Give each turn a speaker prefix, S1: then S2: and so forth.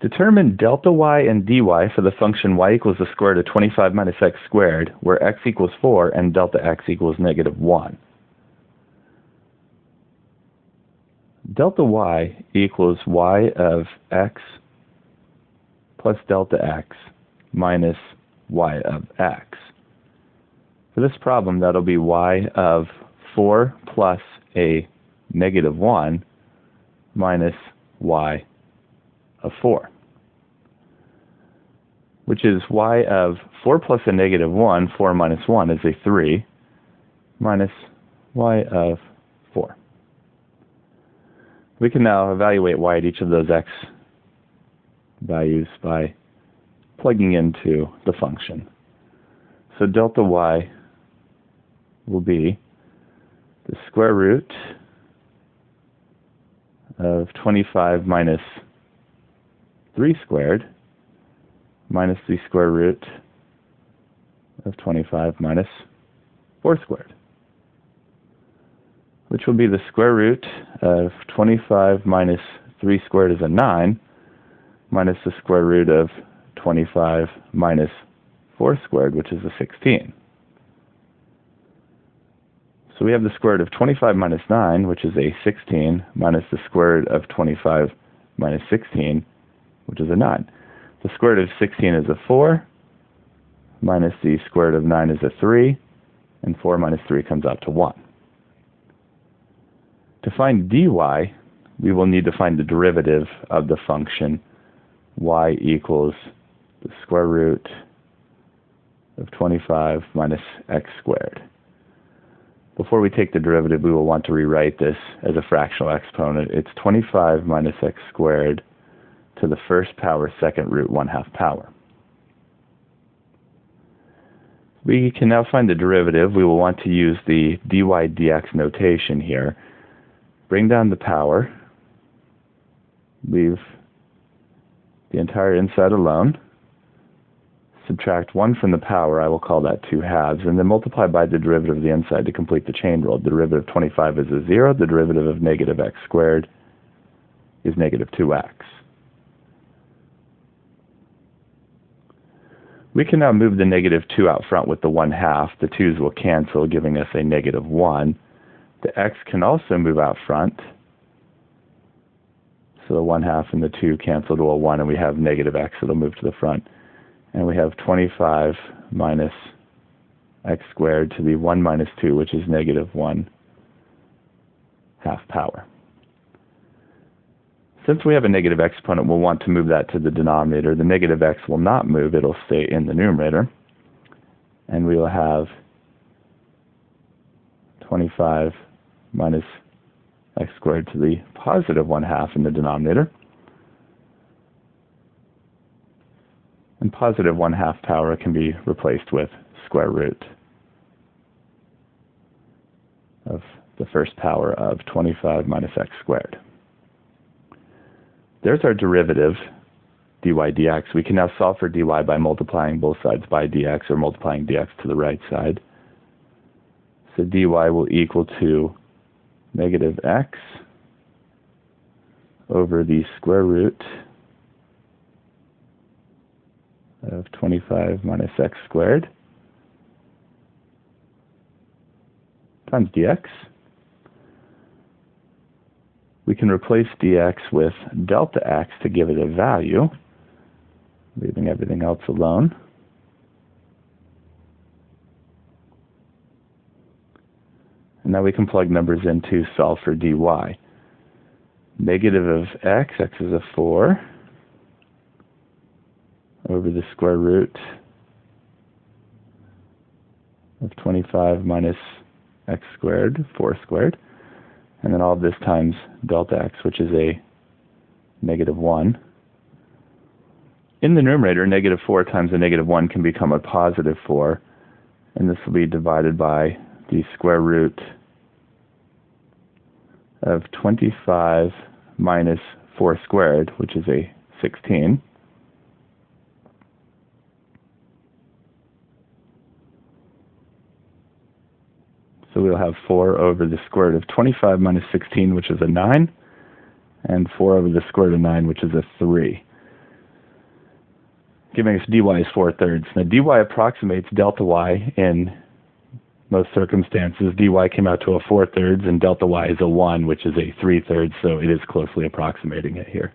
S1: Determine delta y and dy for the function y equals the square root of 25 minus x squared, where x equals 4 and delta x equals negative 1. Delta y equals y of x plus delta x minus y of x. For this problem, that'll be y of 4 plus a negative 1 minus y of 4, which is y of 4 plus a negative 1, 4 minus 1 is a 3, minus y of 4. We can now evaluate y at each of those x values by plugging into the function. So delta y will be the square root of 25 minus 3 squared minus the square root of 25 minus 4 squared, which will be the square root of 25 minus 3 squared is a 9, minus the square root of 25 minus 4 squared, which is a 16. So we have the square root of 25 minus 9, which is a 16, minus the square root of 25 minus 16, which is a 9. The square root of 16 is a 4, minus the square root of 9 is a 3, and 4 minus 3 comes out to 1. To find dy, we will need to find the derivative of the function y equals the square root of 25 minus x squared. Before we take the derivative, we will want to rewrite this as a fractional exponent. It's 25 minus x squared to the first power second root 1/2 power. We can now find the derivative. We will want to use the dy dx notation here. Bring down the power, leave the entire inside alone, subtract 1 from the power, I will call that 2/2, and then multiply by the derivative of the inside to complete the chain rule. The derivative of 25 is a 0, the derivative of negative x squared is negative 2x. We can now move the negative 2 out front with the 1/2. The 2's will cancel, giving us a negative 1. The x can also move out front. So the 1/2 and the 2 cancel to a 1, and we have negative x, so it'll move to the front. And we have 25 minus x squared to the 1 minus 2, which is negative 1/2 power. Since we have a negative exponent, we'll want to move that to the denominator. The negative x will not move, it'll stay in the numerator. And we will have 25 minus x squared to the positive 1/2 in the denominator. And positive 1/2 power can be replaced with square root of the first power of 25 minus x squared. There's our derivative, dy dx. We can now solve for dy by multiplying both sides by dx, or multiplying dx to the right side. So dy will equal to negative x over the square root of 25 minus x squared times dx. We can replace dx with delta x to give it a value, leaving everything else alone. And now we can plug numbers in to solve for dy. Negative of x is a 4, over the square root of 25 minus x squared, 4 squared. And then all of this times delta x, which is a negative 1. In the numerator, negative 4 times a negative 1 can become a positive 4, and this will be divided by the square root of 25 minus 4 squared, which is a 16. So we'll have 4 over the square root of 25 minus 16, which is a 9, and 4 over the square root of 9, which is a 3. giving us dy is 4/3. Now dy approximates delta y in most circumstances. Dy came out to a 4/3, and delta y is a 1, which is a 3/3, so it is closely approximating it here.